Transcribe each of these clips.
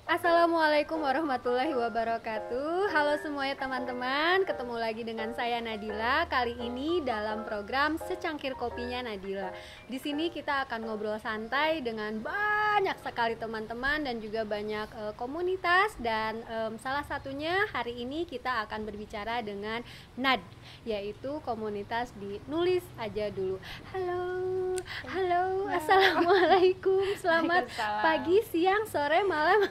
Assalamualaikum warahmatullahi wabarakatuh. Halo semuanya teman-teman, ketemu lagi dengan saya Nadila. Kali ini dalam program Secangkir Kopinya Nadila. Di sini kita akan ngobrol santai dengan banyak sekali teman-teman dan juga banyak komunitas. Dan salah satunya hari ini kita akan berbicara dengan NAD, yaitu komunitas di Nulis Aja Dulu. Halo, assalamualaikum. Selamat pagi, siang, sore, malam.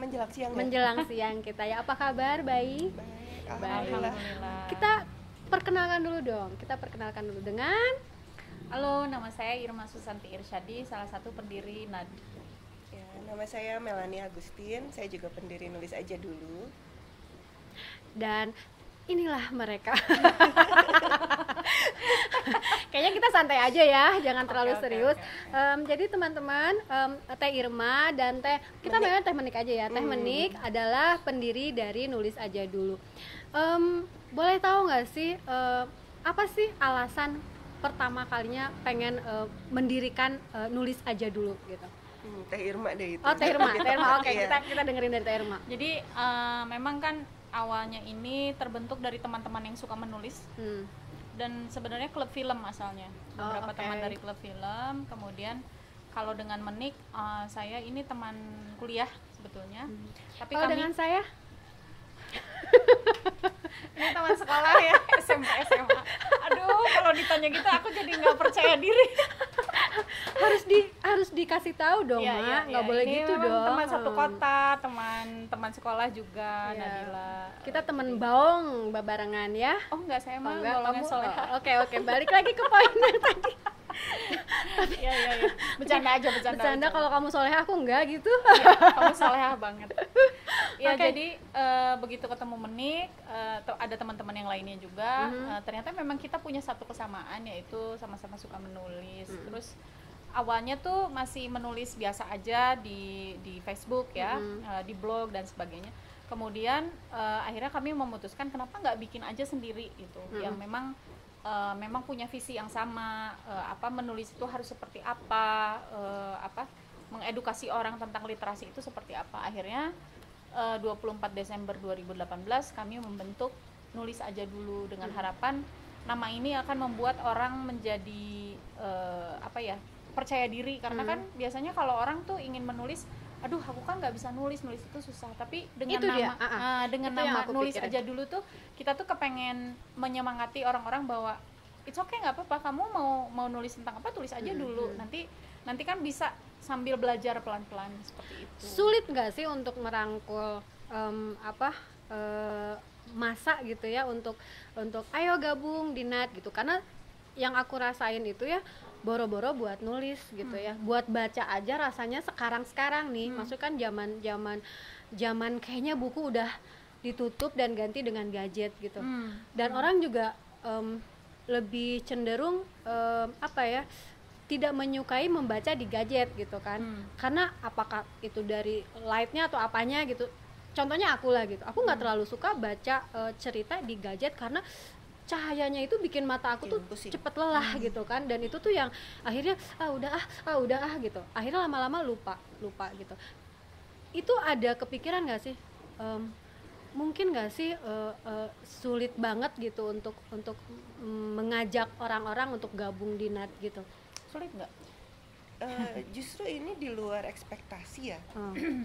Menjelang siang ya? Menjelang siang kita ya. Apa kabar? Baik? Baik, Alhamdulillah. alhamdulillah. Kita perkenalkan dulu dong. Dengan Halo, nama saya Irma Susanti Irsyadi, salah satu pendiri NAD. Ya, nama saya Melanie Agustin, saya juga pendiri Nulis Aja Dulu. dan inilah mereka. Kayaknya kita santai aja ya, jangan terlalu Oke. serius. Jadi teman-teman, Teh Irma dan kita memang Teh Menik aja ya. Teh Menik adalah pendiri dari Nulis Aja Dulu. Boleh tahu nggak sih apa sih alasan pertama kalinya pengen mendirikan Nulis Aja Dulu gitu? Teh Irma deh itu. Oh, Teh Irma. Oke, Iya. kita dengerin dari Teh Irma. Jadi memang kan awalnya ini terbentuk dari teman-teman yang suka menulis dan sebenarnya klub film asalnya. Beberapa oke. teman dari klub film. Kemudian kalau dengan Menik, saya ini teman kuliah sebetulnya. Tapi Kalau kami dengan saya ini teman sekolah ya, SMP, SMA. Aduh, kalau ditanya gitu aku jadi nggak percaya diri. harus dikasih tahu dong, Iya, Mak. iya, Nggak iya. boleh Ini gitu memang dong. Teman satu kota, teman sekolah juga, Iya. Nadila. Kita temen baong babarengan ya. Oh enggak, saya mah Enggak, golongan kamu soleha. Oke, balik lagi ke poin yang tadi. Iya. Bercanda aja, Bercanda kalau kamu soleha, aku enggak gitu. Iya, kamu soleha banget. Ya, Oke. jadi begitu ketemu Menik, ada teman-teman yang lainnya juga. Ternyata memang kita punya satu kesamaan, yaitu sama-sama suka menulis. Terus awalnya tuh masih menulis biasa aja di Facebook ya, di blog dan sebagainya. Kemudian akhirnya kami memutuskan kenapa nggak bikin aja sendiri gitu, yang memang punya visi yang sama, menulis itu harus seperti apa, mengedukasi orang tentang literasi itu seperti apa. Akhirnya 24 Desember 2018 kami membentuk Nulis Aja Dulu dengan harapan nama ini akan membuat orang menjadi percaya diri, karena kan biasanya kalau orang tuh ingin menulis, aduh aku kan nggak bisa nulis itu susah. Tapi dengan Itu dia, dengan itu yang nama aku Nulis pikirin. Aja Dulu tuh kita tuh kepengen menyemangati orang-orang bahwa it's okay, nggak apa-apa, kamu mau nulis tentang apa, tulis aja dulu, nanti kan bisa sambil belajar pelan-pelan seperti itu. Sulit nggak sih untuk merangkul masa gitu ya, untuk ayo gabung di NAD gitu, karena yang aku rasain itu ya boro-boro buat nulis gitu ya, buat baca aja rasanya sekarang nih, maksudnya kan zaman kayaknya buku udah ditutup dan ganti dengan gadget gitu, dan orang juga lebih cenderung tidak menyukai membaca di gadget gitu kan, karena apakah itu dari lightnya atau apanya gitu. Contohnya aku lah gitu, aku nggak terlalu suka baca cerita di gadget karena cahayanya itu bikin mata aku tuh cepet lelah gitu kan, dan itu tuh yang akhirnya udah gitu, akhirnya lama-lama lupa gitu. Itu ada kepikiran nggak sih, mungkin nggak sih sulit banget gitu untuk mengajak orang-orang untuk gabung di NAD gitu? Sulit nggak? Justru ini di luar ekspektasi ya.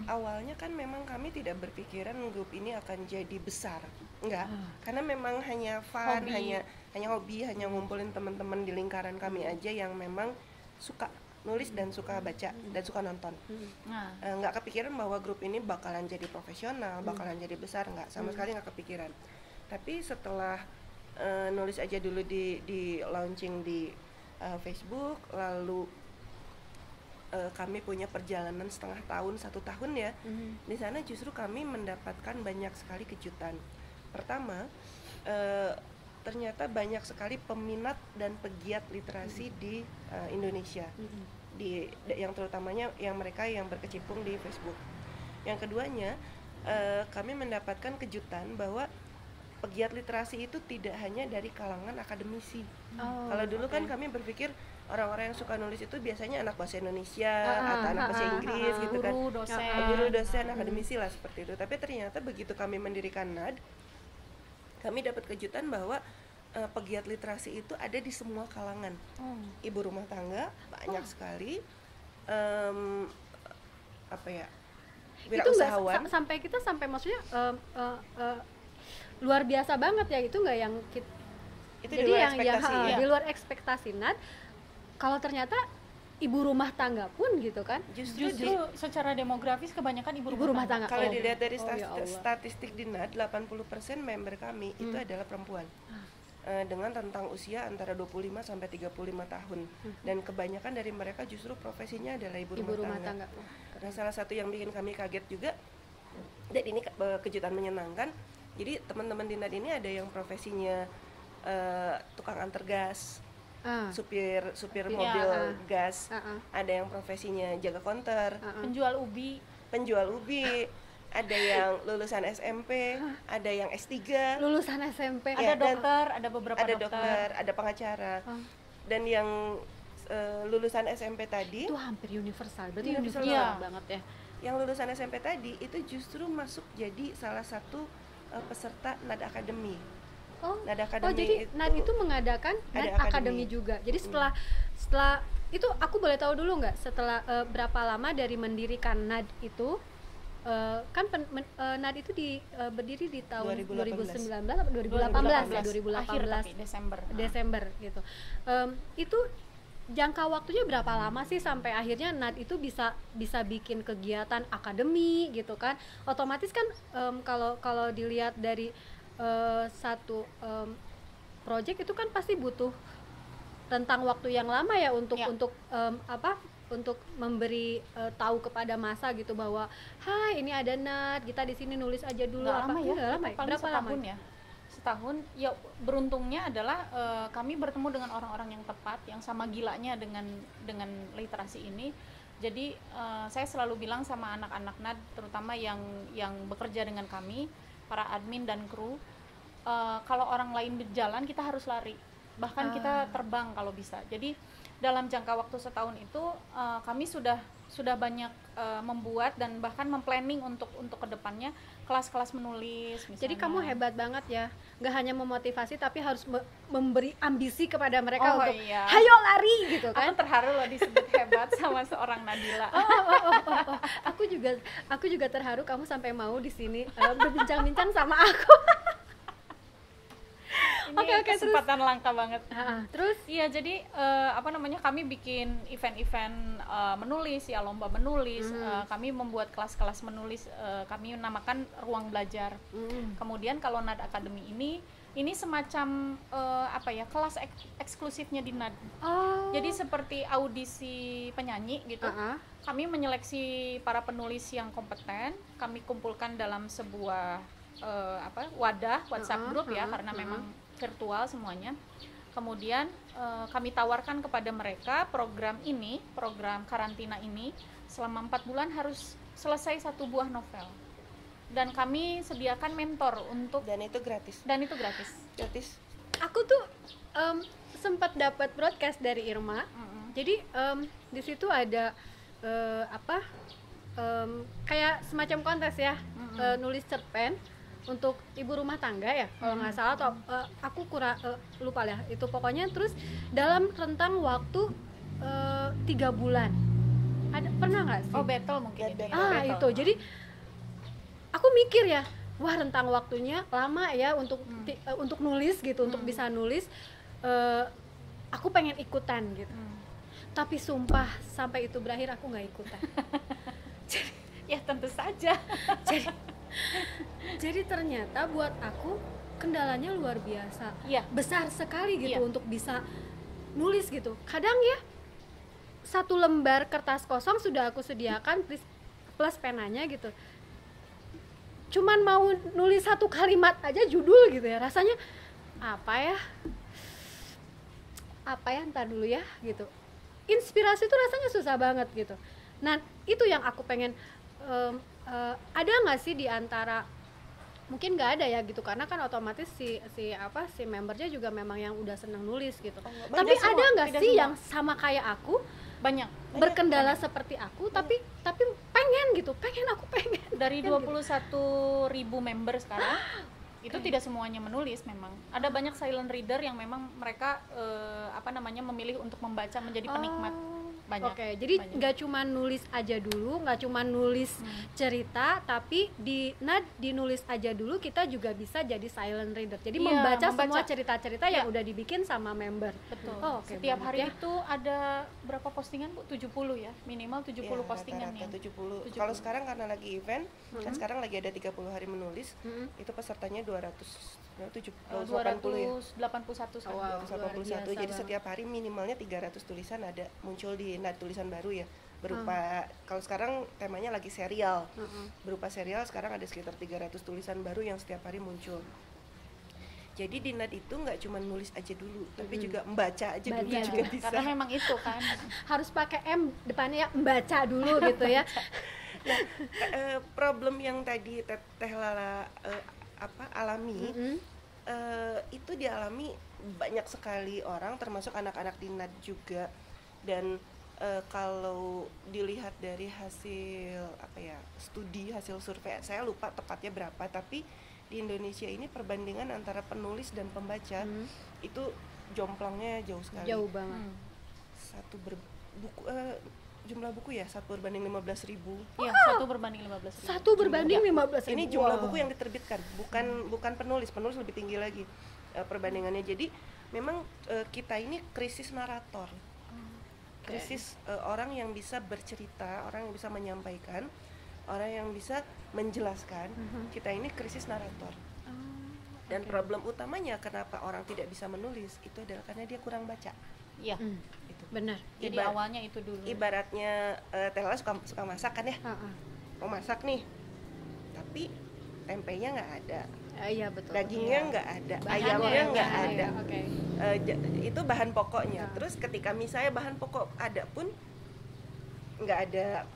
Awalnya kan memang kami tidak berpikiran grup ini akan jadi besar, enggak. Karena memang hanya fun, Hobi. hanya hobi, hanya ngumpulin teman-teman di lingkaran kami aja yang memang suka nulis dan suka baca dan suka nonton. Nah, Nggak kepikiran bahwa grup ini bakalan jadi profesional, bakalan jadi besar, nggak, sama sekali nggak kepikiran. Tapi setelah Nulis Aja Dulu di launching di Facebook, lalu kami punya perjalanan setengah tahun, 1 tahun ya. Di sana justru kami mendapatkan banyak sekali kejutan. Pertama, ternyata banyak sekali peminat dan pegiat literasi di Indonesia, yang terutamanya yang mereka yang berkecimpung di Facebook. Yang keduanya, kami mendapatkan kejutan bahwa pegiat literasi itu tidak hanya dari kalangan akademisi. Oh, Kalau dulu kan oke. kami berpikir orang-orang yang suka nulis itu biasanya anak bahasa Indonesia atau anak bahasa Inggris gitu kan. Guru, dosen. Guru, dosen, akademisi lah seperti itu. Tapi ternyata begitu kami mendirikan NAD, kami dapat kejutan bahwa pegiat literasi itu ada di semua kalangan. Ibu rumah tangga banyak sekali, apa ya, Itu nggak wirausahawan. sampai maksudnya luar biasa banget ya, itu nggak yang Itu jadi di luar yang ekspektasi, ya. di luar ekspektasi Nat. Kalau ternyata ibu rumah tangga pun gitu kan, Justru secara demografis kebanyakan ibu ibu rumah tangga. kalau Oh. dilihat dari Oh, ya Allah. statistik di NAD, 80% member kami itu adalah perempuan. Dengan rentang usia antara 25 sampai 35 tahun. Dan kebanyakan dari mereka justru profesinya adalah ibu rumah tangga. Nah, salah satu yang bikin kami kaget juga, dan ini kejutan menyenangkan, jadi teman-teman di NAD ini ada yang profesinya tukang antar gas, supir mobil gas, ada yang profesinya jaga konter, penjual ubi, ada yang lulusan SMP, ada yang S3, Lulusan SMP. ada dokter, ada beberapa ada dokter, ada pengacara. Dan yang lulusan SMP tadi, Itu hampir universal. Berarti Universal universal banget ya. yang lulusan SMP tadi itu justru masuk jadi salah satu peserta NAD Academy. NAD Academy jadi NAD itu mengadakan ada NAD akademi. Academy juga. Jadi setelah itu aku boleh tahu dulu nggak, setelah berapa lama dari mendirikan NAD itu, kan NAD itu berdiri di tahun 2019 atau 2018 ya, 2018 akhir tapi Desember gitu. Itu jangka waktunya berapa lama sih sampai akhirnya NAD itu bisa bikin kegiatan akademi gitu kan? Otomatis kan kalau dilihat dari satu project itu kan pasti butuh rentang waktu yang lama ya untuk untuk memberi tahu kepada masa gitu bahwa hai ini ada NAD, kita di sini nulis aja dulu. Nggak lama ya, lama ya? paling Berapa setahun lama? ya? Setahun. Ya beruntungnya adalah kami bertemu dengan orang-orang yang tepat, yang sama gilanya dengan literasi ini. Jadi saya selalu bilang sama anak-anak NAD, terutama yang bekerja dengan kami, para admin dan kru, kalau orang lain berjalan kita harus lari, bahkan kita terbang kalau bisa. Jadi dalam jangka waktu setahun itu kami sudah banyak membuat dan bahkan memplanning untuk kedepannya kelas-kelas menulis misalnya. Jadi kamu hebat banget ya, nggak hanya memotivasi tapi harus memberi ambisi kepada mereka untuk hayo lari gitu kan. Aku terharu loh disebut hebat sama seorang Nadila. Aku juga terharu kamu sampai mau di sini berbincang-bincang sama aku. Ini kesempatan langka banget. Terus iya, jadi kami bikin event-event menulis ya, lomba menulis. Kami membuat kelas-kelas menulis, kami namakan ruang belajar. Kemudian kalau NAD Academy ini semacam kelas eksklusifnya di NAD. Jadi seperti audisi penyanyi gitu. Kami menyeleksi para penulis yang kompeten, kami kumpulkan dalam sebuah wadah WhatsApp group ya, karena memang virtual semuanya. Kemudian kami tawarkan kepada mereka program karantina ini selama 4 bulan harus selesai 1 buah novel. Dan kami sediakan mentor dan itu gratis. aku tuh sempat dapat broadcast dari Irma. Jadi di situ ada kayak semacam kontes ya, nulis cerpen untuk ibu rumah tangga ya kalau nggak salah, atau aku lupa ya itu pokoknya. Terus dalam rentang waktu 3 bulan pernah nggak sih? Battle mungkin itu. Battle. Itu jadi aku mikir ya, wah rentang waktunya lama ya untuk nulis gitu, untuk bisa nulis. Aku pengen ikutan gitu, tapi sumpah sampai itu berakhir aku nggak ikutan. Ya tentu saja. Jadi ternyata buat aku kendalanya luar biasa, besar sekali gitu untuk bisa nulis gitu. Kadang ya 1 lembar kertas kosong sudah aku sediakan plus penanya gitu. Cuman mau nulis 1 kalimat aja judul gitu ya, rasanya apa ya ntar dulu ya gitu. Inspirasi itu rasanya susah banget gitu. Nah itu yang aku pengen, ada nggak sih di antara mungkin nggak ada ya gitu, karena kan otomatis si membernya juga memang yang udah senang nulis gitu. Tapi Tidak semua, ada nggak tidak sih semua. yang sama kayak aku banyak berkendala seperti aku tapi pengen aku pengen dari Kan 21.000 member sekarang itu tidak semuanya menulis. Memang ada banyak silent reader yang memang mereka memilih untuk membaca menjadi penikmat. Banyak. Oke, jadi banyak. nggak cuma nulis aja dulu, nggak cuma nulis cerita, tapi dinulis aja dulu kita juga bisa jadi silent reader. Jadi Iya, membaca membaca. semua cerita-cerita yang Iya. udah dibikin sama member. Betul. Oh, oke, Setiap banget hari ya. itu ada berapa postingan, Bu? 70 ya, minimal 70 Ya, postingan rata-rata nih. 70. 70. Kalau sekarang karena lagi event, kan sekarang lagi ada 30 hari menulis, Mm-mm. itu pesertanya 281 ya. 281 sekarang. Wow. luar 281. biasa Jadi banget. setiap hari minimalnya 300 tulisan ada muncul di tulisan baru ya. Berupa kalau sekarang temanya lagi serial. Berupa serial sekarang ada sekitar 300 tulisan baru yang setiap hari muncul. Jadi di NAD itu nggak cuma nulis aja dulu, tapi juga membaca aja dulu Baca. juga bisa. Karena memang itu kan. Harus pakai M depannya ya, membaca dulu gitu ya. Problem yang tadi Teh Lala alami Mm-mm. itu dialami banyak sekali orang, termasuk anak-anak di NAD juga. Dan kalau dilihat dari hasil studi, hasil survei, saya lupa tepatnya berapa, tapi di Indonesia ini perbandingan antara penulis dan pembaca itu jomplangnya jauh sekali. Jauh banget. Jumlah buku ya 1 berbanding 15.000. Iya, 1 berbanding 15.000. 1 berbanding 15.000. Ini jumlah buku yang diterbitkan, bukan penulis lebih tinggi lagi perbandingannya. Jadi memang kita ini krisis narator, krisis orang yang bisa bercerita, orang yang bisa menyampaikan, orang yang bisa menjelaskan. Kita ini krisis narator. Dan problem utamanya kenapa orang tidak bisa menulis itu adalah karena dia kurang baca. Iya. Itu. Benar. Jadi awalnya itu dulu. Ibaratnya Teh Lala suka masak kan ya? Mau masak nih, tapi tempenya nggak ada, Iya betul. dagingnya nggak ada, Bahannya ayamnya nggak ya, ada. Oke. Itu bahan pokoknya. Terus ketika misalnya bahan pokok ada pun nggak ada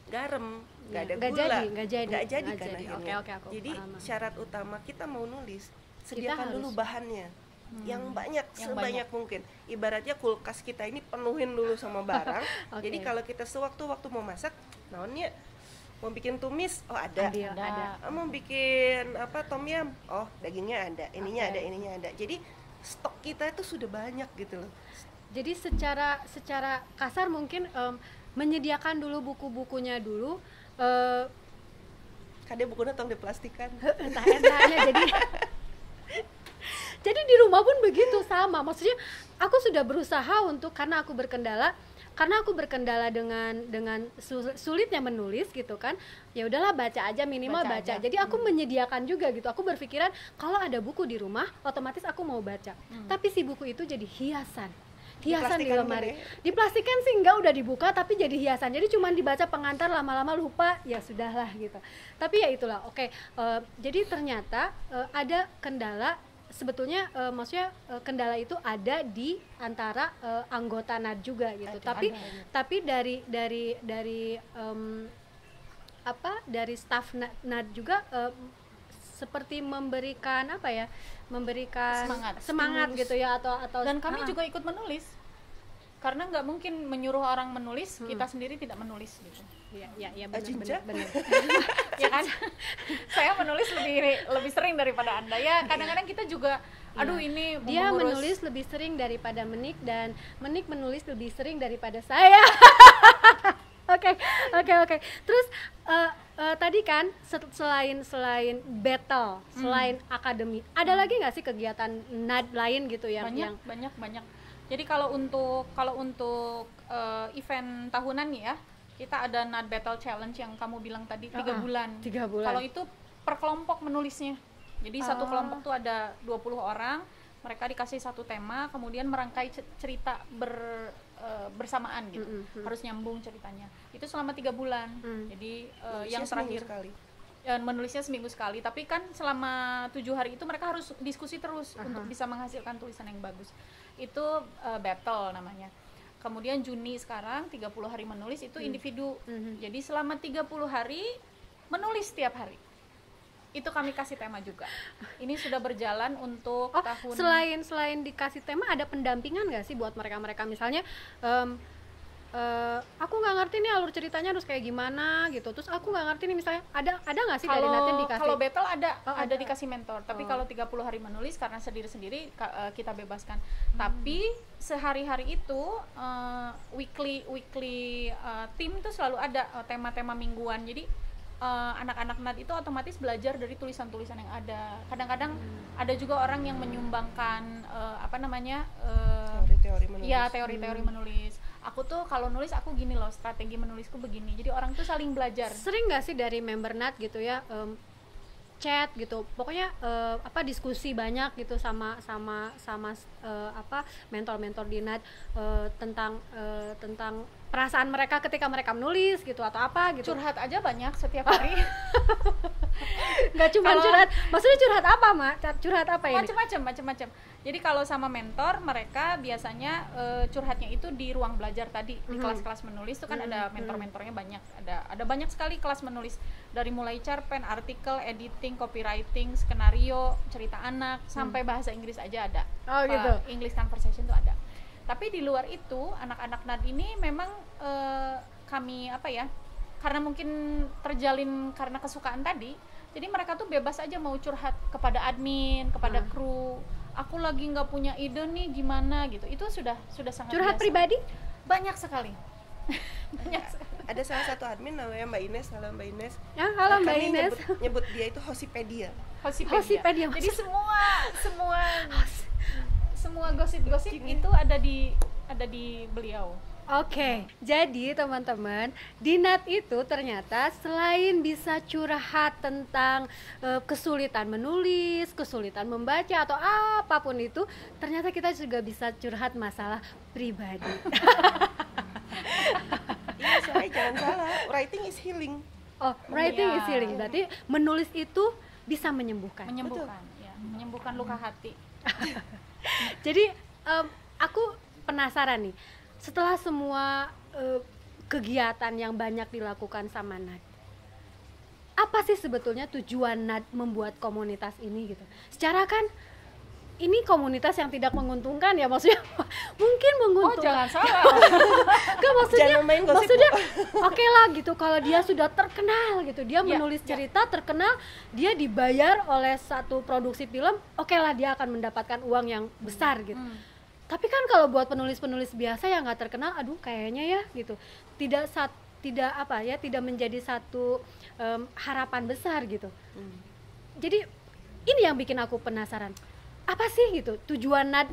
garam, nggak ada Nggak gula, jadi, nggak jadi. nggak jadi Nggak kan jadi. akhirnya. Oke, aku Jadi paham. syarat utama kita mau nulis, sediakan harus- dulu bahannya. Yang banyak, Yang sebanyak mungkin. Ibaratnya kulkas kita ini penuhin dulu sama barang. Oke. Jadi kalau kita sewaktu-waktu mau masak, naonnya mau bikin tumis, oh ada. Ambil, ada. Mau bikin tom yum, oh dagingnya ada, ininya Oke. ada, ininya ada. Jadi stok kita itu sudah banyak gitu loh. Jadi secara kasar mungkin menyediakan dulu buku-bukunya dulu, Kadang bukunya tong diplastikan. entah-entahnya jadi di rumah pun begitu sama. Maksudnya aku sudah berusaha untuk karena aku berkendala dengan sulitnya menulis gitu kan, ya udahlah baca aja, minimal Baca baca. aja. Jadi aku menyediakan juga gitu. Aku berpikiran kalau ada buku di rumah otomatis aku mau baca. Tapi si buku itu jadi hiasan di Diplastikan lemari. kan ya? Diplastikan sih enggak, udah dibuka tapi jadi hiasan. Jadi cuman dibaca pengantar, lama-lama lupa, ya sudahlah gitu. Tapi ya itulah. Oke. Jadi ternyata ada kendala. Sebetulnya maksudnya kendala itu ada di antara anggota NAD juga gitu. Tapi dari staff NAD juga seperti memberikan semangat gitu ya, atau Dan kami juga ikut menulis. Karena nggak mungkin menyuruh orang menulis, kita sendiri tidak menulis gitu. ya Cinca? benar. Ya kan? Saya menulis lebih sering daripada Anda. Ya, kadang-kadang kita juga ini Dia mengurus- menulis lebih sering daripada Menik, dan Menik menulis lebih sering daripada saya. Oke. Terus tadi kan selain battle, selain akademi, ada lagi nggak sih kegiatan NAD lain gitu yang banyak. Jadi kalau untuk event tahunan nih ya, kita ada NAD Battle Challenge yang kamu bilang tadi 3 bulan. 3 bulan. Kalau itu per kelompok menulisnya. Jadi satu kelompok tuh ada 20 orang, mereka dikasih satu tema, kemudian merangkai cerita bersamaan gitu. Harus nyambung ceritanya. Itu selama 3 bulan. Jadi yang terakhir sekali. menulisnya seminggu sekali, tapi kan selama 7 hari itu mereka harus diskusi terus untuk bisa menghasilkan tulisan yang bagus. Itu battle namanya. Kemudian Juni sekarang 30 hari menulis itu individu. Jadi selama 30 hari menulis setiap hari. Itu kami kasih tema juga. Ini sudah berjalan untuk Oh, tahun. selain dikasih tema, ada pendampingan nggak sih buat mereka misalnya aku nggak ngerti nih alur ceritanya harus kayak gimana gitu, terus aku nggak ngerti nih misalnya ada nggak sih dari Natin dikasih? Kalau battle ada Oh, ada dikasih mentor, tapi kalau 30 hari menulis karena sendiri-sendiri kita bebaskan. Tapi sehari-hari itu weekly tim itu selalu ada tema-tema mingguan. Jadi anak-anak NAD itu otomatis belajar dari tulisan-tulisan yang ada. Kadang-kadang ada juga orang yang menyumbangkan teori-teori menulis. Ya, teori-teori menulis. Aku tuh kalau nulis aku gini loh, strategi menulisku begini. Jadi orang tuh saling belajar. Sering nggak sih dari member NAD gitu ya, chat gitu, pokoknya diskusi banyak gitu sama mentor-mentor di NAD tentang perasaan mereka ketika mereka menulis gitu atau apa gitu. Curhat aja banyak setiap hari. Nggak cuma curhat, maksudnya curhat apa, Mak? Curhat apa ini? Macam-macam. Jadi kalau sama mentor mereka biasanya curhatnya itu di ruang belajar tadi, di kelas-kelas menulis itu kan ada mentor-mentornya banyak. Ada banyak sekali kelas menulis, dari mulai cerpen, artikel, editing, copywriting, skenario, cerita anak, sampai bahasa Inggris aja ada. Oh gitu. English conversation tuh ada. Tapi di luar itu anak-anak NAD ini memang kami karena mungkin terjalin karena kesukaan tadi, jadi mereka tuh bebas aja mau curhat kepada admin, kepada kru. Aku lagi nggak punya ide nih gimana gitu. Itu sudah sangat curhat biasa. pribadi Banyak sekali. Ada salah satu admin namanya Mbak Ines. Halo Mbak Ines. ya. Halo Mbak Kami Ines. nyebut dia itu Hosipedia. Hosipedia. Jadi semua gosip-gosip itu ada di beliau. Oke, jadi teman-teman, di NAD itu ternyata selain bisa curhat tentang kesulitan menulis, kesulitan membaca atau apapun itu, ternyata kita juga bisa curhat masalah pribadi. Iya, soalnya jangan salah, writing is healing. Oh, writing Iya. is healing. Berarti menulis itu bisa menyembuhkan. Menyembuhkan luka hati. Jadi aku penasaran nih, setelah semua kegiatan yang banyak dilakukan sama NAD, apa sih sebetulnya tujuan NAD membuat komunitas ini gitu? Secara kan ini komunitas yang tidak menguntungkan ya, maksudnya mungkin menguntungkan. Jangan salah. Enggak, maksudnya Jangan main gosip, maksudnya oke lah gitu, kalau dia sudah terkenal gitu, dia menulis cerita terkenal, dia dibayar oleh satu produksi film, oke lah dia akan mendapatkan uang yang besar gitu. Tapi kan kalau buat penulis-penulis biasa yang nggak terkenal, aduh kayaknya ya gitu, tidak menjadi satu harapan besar gitu. Jadi ini yang bikin aku penasaran, apa sih gitu tujuan NAD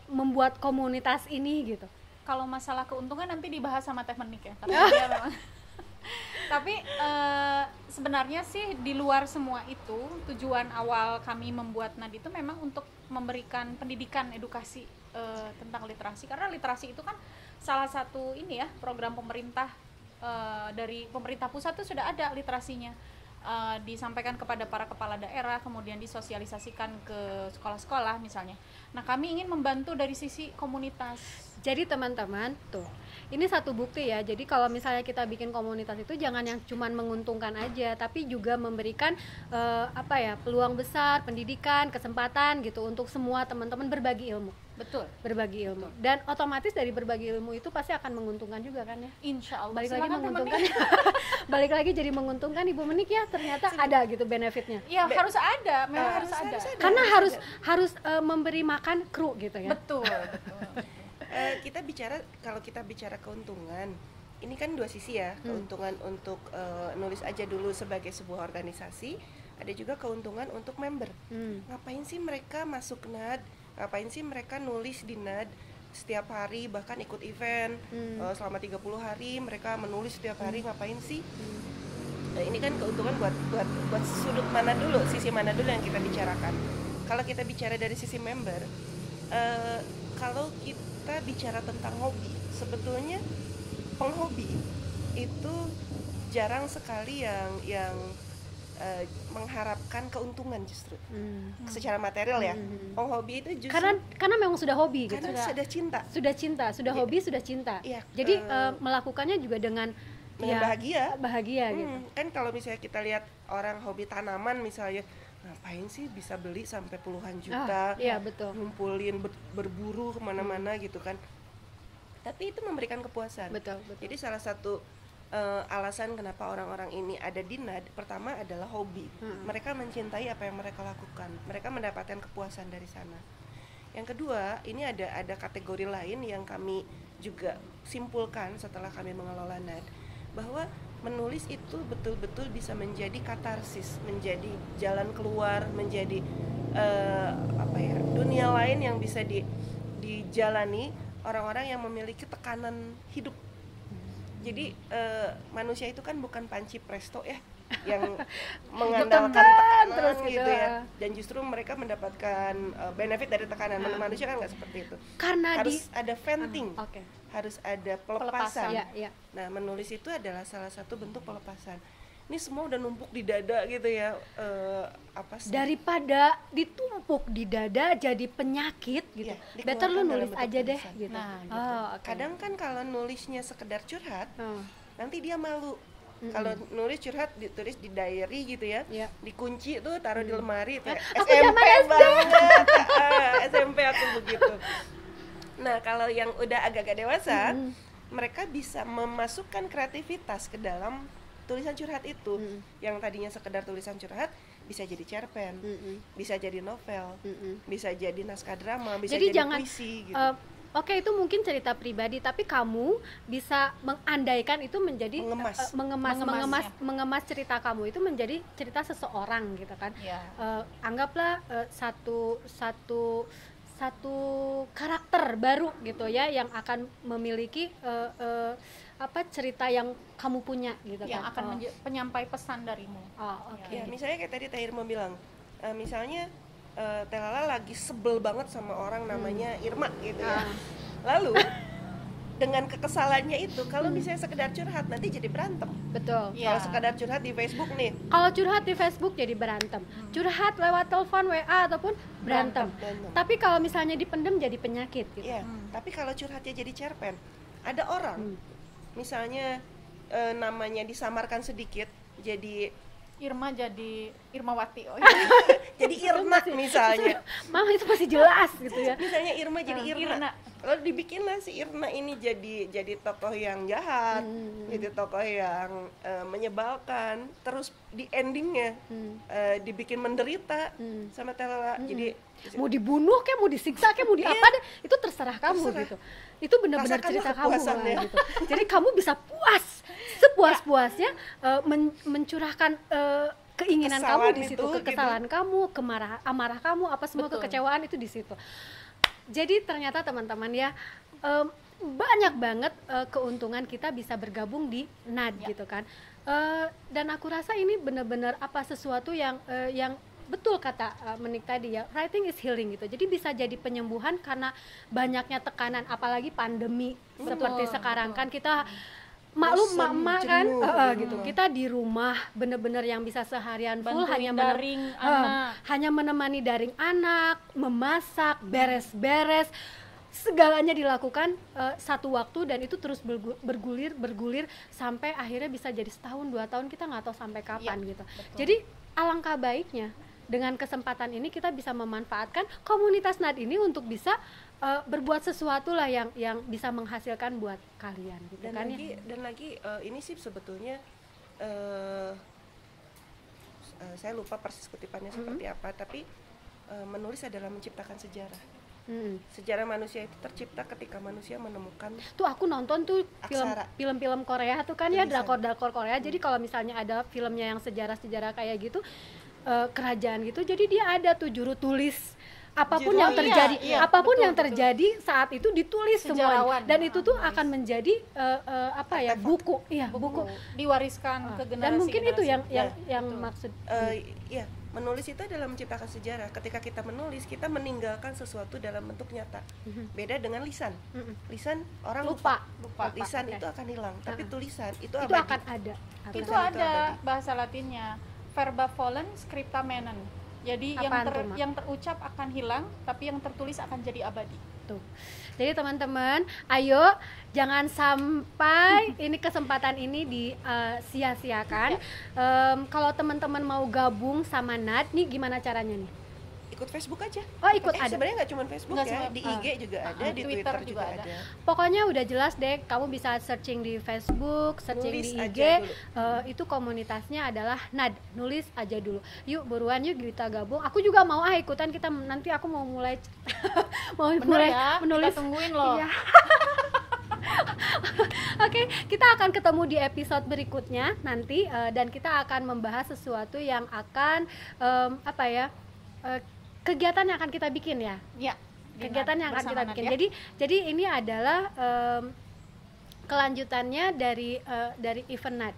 membuat komunitas ini gitu. Kalau masalah keuntungan nanti dibahas sama Teh Menik ya, karena dia memang. Tapi sebenarnya sih di luar semua itu, tujuan awal kami membuat NAD itu memang untuk memberikan pendidikan, edukasi tentang literasi. Karena literasi itu kan salah satu program pemerintah, dari pemerintah pusat itu sudah ada literasinya. Disampaikan kepada para kepala daerah, kemudian disosialisasikan ke sekolah-sekolah misalnya. Nah, kami ingin membantu dari sisi komunitas. Jadi teman-teman, tuh, ini satu bukti ya. Jadi kalau misalnya kita bikin komunitas itu jangan yang cuman menguntungkan aja, tapi juga memberikan peluang besar, pendidikan, kesempatan gitu untuk semua teman-teman berbagi ilmu. Betul. Berbagi ilmu. Dan otomatis dari berbagi ilmu itu pasti akan menguntungkan juga kan ya. Insya Allah. Balik lagi menguntungkan. Balik lagi jadi menguntungkan Ibu Menik ya, ternyata ada gitu benefitnya. Iya, harus ada, memang harus ada. Karena harus memberi makan kru gitu ya. Betul. Kalau kita bicara keuntungan, ini kan dua sisi ya. Keuntungan untuk nulis aja dulu sebagai sebuah organisasi, ada juga keuntungan untuk member. Ngapain sih mereka masuk NAD? Ngapain sih mereka nulis di NAD setiap hari, bahkan ikut event selama 30 hari mereka menulis setiap hari, ngapain sih? Nah, ini kan keuntungan buat sudut mana dulu, sisi mana dulu yang kita bicarakan. Kalau kita bicara dari sisi member, kalau kita bicara tentang hobi, sebetulnya penghobi itu jarang sekali yang mengharapkan keuntungan justru secara material ya. Penghobi itu justru karena memang sudah hobi gitu. Karena sudah cinta. Sudah hobi, sudah cinta. Iya, Jadi melakukannya juga dengan dengan bahagia. Bahagia gitu. Kan kalau misalnya kita lihat orang hobi tanaman misalnya, ngapain sih bisa beli sampai puluhan juta, Iya betul. ngumpulin berburu kemana-mana gitu kan. Tapi itu memberikan kepuasan. Betul. Jadi salah satu alasan kenapa orang-orang ini ada di NAD, pertama adalah hobi. Mereka mencintai apa yang mereka lakukan. Mereka mendapatkan kepuasan dari sana. Yang kedua, ini ada kategori lain yang kami juga simpulkan setelah kami mengelola NAD, bahwa menulis itu betul-betul bisa menjadi katarsis, menjadi jalan keluar, menjadi dunia lain yang bisa dijalani orang-orang yang memiliki tekanan hidup. Jadi manusia itu kan bukan panci presto ya, yang mengandalkan tekanan terus gitu ya, dan justru mereka mendapatkan benefit dari tekanan. Manusia kan nggak seperti itu, Karena harus ada venting, harus ada pelepasan. Ya. Nah, menulis itu adalah salah satu bentuk pelepasan. Ini semua udah numpuk di dada gitu ya, daripada ditumpuk di dada jadi penyakit gitu, better lu nulis aja deh gitu. Kadang kan kalau nulisnya sekedar curhat, nanti dia malu. Kalau nulis curhat ditulis di diary gitu ya, dikunci tuh, taruh di lemari tuh. SMP banget. SMP aku begitu. Nah, kalau yang udah agak-agak dewasa, mereka bisa memasukkan kreativitas ke dalam tulisan curhat itu. Yang tadinya sekedar tulisan curhat bisa jadi cerpen, bisa jadi novel, bisa jadi naskah drama, bisa jadi puisi gitu. Oke, itu mungkin cerita pribadi, tapi kamu bisa mengandaikan itu menjadi mengemas cerita kamu itu menjadi cerita seseorang gitu kan. Anggaplah satu karakter baru gitu ya, yang akan memiliki cerita yang kamu punya gitu yang kan. akan penyampai pesan darimu. Ya, misalnya kayak tadi Tahir mau bilang, misalnya Telala lagi sebel banget sama orang namanya Irma gitu ya. Lalu dengan kekesalannya itu, kalau misalnya sekedar curhat nanti jadi berantem. Betul. Kalau sekedar curhat di Facebook nih. Kalau curhat di Facebook jadi berantem. Curhat lewat telepon, WA ataupun berantem. Tapi kalau misalnya dipendem jadi penyakit gitu. Iya, tapi kalau curhatnya jadi cerpen, ada orang misalnya namanya disamarkan sedikit jadi Irma jadi Irmawati. Jadi Irna misalnya. Mama itu masih jelas gitu ya. Misalnya Irma jadi Irna. Lalu dibikinlah si Irna ini jadi tokoh yang jahat, jadi tokoh yang menyebalkan. Terus di endingnya dibikin menderita sama Telala. Jadi mau dibunuh kayak mau disiksa kayak mau diapa deh, itu terserah kamu gitu. Itu benar-benar cerita kamu lah gitu. Jadi kamu bisa puas sepuas-puasnya mencurahkan keinginan kamu di situ, kekesalan kamu, amarah kamu, apa semua kekecewaan itu di situ. Jadi ternyata teman-teman ya, banyak banget keuntungan kita bisa bergabung di NAD gitu kan. Dan aku rasa ini benar-benar sesuatu yang betul kata Menik tadi ya, writing is healing gitu. Jadi bisa jadi penyembuhan karena banyaknya tekanan, apalagi pandemi seperti sekarang kan kita maklum mama kan gitu. Kita di rumah bener-bener yang bisa seharian full hanya menemani daring anak, memasak, beres-beres, segalanya dilakukan satu waktu, dan itu terus bergulir sampai akhirnya bisa jadi setahun 2 tahun, kita nggak tahu sampai kapan gitu. Betul. Jadi alangkah baiknya dengan kesempatan ini kita bisa memanfaatkan komunitas NAD ini untuk bisa berbuat sesuatu lah yang bisa menghasilkan buat kalian gitu. Dan lagi ini sih sebetulnya saya lupa persis kutipannya seperti apa, tapi menulis adalah menciptakan sejarah. Sejarah manusia itu tercipta ketika manusia menemukan. Tuh aku nonton tuh film-film Korea tuh kan ya, drakor Korea. Jadi kalau misalnya ada filmnya yang sejarah-sejarah kayak gitu, kerajaan gitu, jadi dia ada tuh juru tulis. Apapun yang terjadi, yang terjadi saat itu ditulis semua, dan itu tuh akan menjadi buku diwariskan ke generasi. Dan mungkin itu yang maksud. Menulis itu adalah menciptakan sejarah. Ketika kita menulis, kita meninggalkan sesuatu dalam bentuk nyata. Beda dengan lisan. Lisan orang lupa. Lisan itu akan hilang, tapi tulisan itu abadi. Akan ada. Itu ada bahasa Latinnya, verba volen scripta manen. Jadi Apaan tuh, Mak? yang terucap akan hilang, tapi yang tertulis akan jadi abadi. Tuh. Jadi teman-teman, ayo jangan sampai ini kesempatan ini sia-siakan. Kalau teman-teman mau gabung sama Nat, nih gimana caranya nih? Ikut Facebook aja. Oh, ikut ada. Sebenarnya nggak cuma Facebook Nggak ya, cuma- di IG juga ada, di Twitter juga ada. Pokoknya udah jelas deh, kamu bisa searching di Facebook, searching Nulis di IG. aja dulu. Itu komunitasnya adalah NAD, nulis aja dulu. Yuk buruan yuk kita gabung. Aku juga mau ikutan, kita nanti aku mau mulai mau Bener mulai ya, menulis. kita tungguin loh. Iya. Oke, kita akan ketemu di episode berikutnya nanti, dan kita akan membahas sesuatu yang akan kegiatan yang akan kita bikin ya. Ya, Kegiatan yang akan bersama kita Nat bikin. ya. Jadi ini adalah kelanjutannya dari event Nat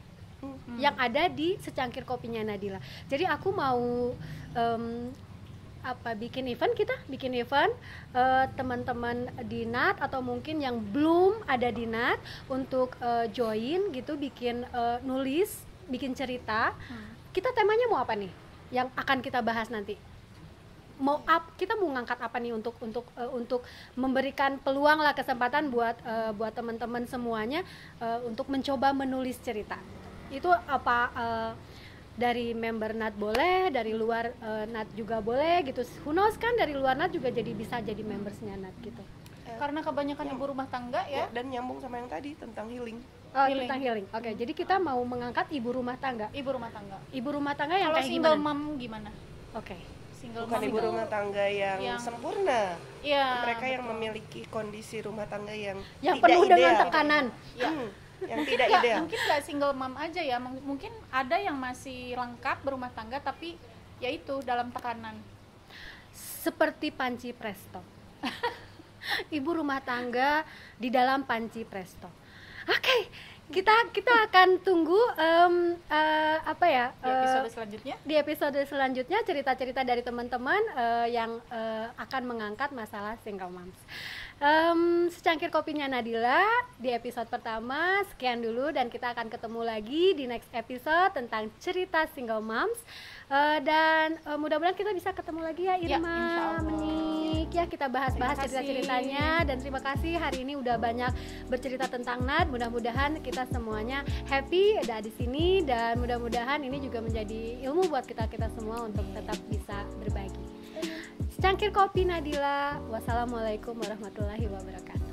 yang ada di Secangkir Kopinya Nadila. Jadi aku mau bikin event, teman-teman di Nat atau mungkin yang belum ada di Nat untuk join gitu, bikin nulis, bikin cerita. Kita temanya mau apa nih yang akan kita bahas nanti? Kita mau ngangkat apa nih untuk memberikan peluang lah, kesempatan buat teman-teman semuanya untuk mencoba menulis cerita. Itu dari member Nat boleh, dari luar Nat juga boleh gitu. Who knows kan, dari luar Nat juga bisa jadi membersnya Nat gitu. Karena kebanyakan ibu rumah tangga ya. Dan nyambung sama yang tadi tentang healing. Healing. Tentang healing. Oke, jadi kita mau mengangkat ibu rumah tangga. Ibu rumah tangga. Ibu rumah tangga yang Kalau kayak single gimana? mom gimana? Oke. Single Bukan mom ibu itu- rumah tangga yang sempurna. Iya. Mereka yang betul. memiliki kondisi rumah tangga yang Yang tidak penuh dengan ideal. tekanan. Ya. Yang tidak Nggak, ideal. mungkin nggak single mom aja ya, mungkin ada yang masih lengkap berumah tangga tapi yaitu dalam tekanan. Seperti panci presto. Ibu rumah tangga di dalam panci presto. Oke, kita akan tunggu Di episode selanjutnya. di episode selanjutnya cerita-cerita dari teman-teman yang akan mengangkat masalah single moms. Secangkir Kopinya Nadila di episode pertama sekian dulu, dan kita akan ketemu lagi di next episode tentang cerita single moms. Dan mudah-mudahan kita bisa ketemu lagi ya, Ya, Irma, insya Allah. Menik ya, kita bahas-bahas Terima kasih. cerita-ceritanya. Dan terima kasih hari ini udah banyak bercerita tentang Nat. Mudah-mudahan kita semuanya happy ada di sini, dan mudah-mudahan ini juga menjadi ilmu buat kita semua untuk tetap bisa berbagi. Secangkir Kopi Nadila. Wassalamualaikum warahmatullahi wabarakatuh.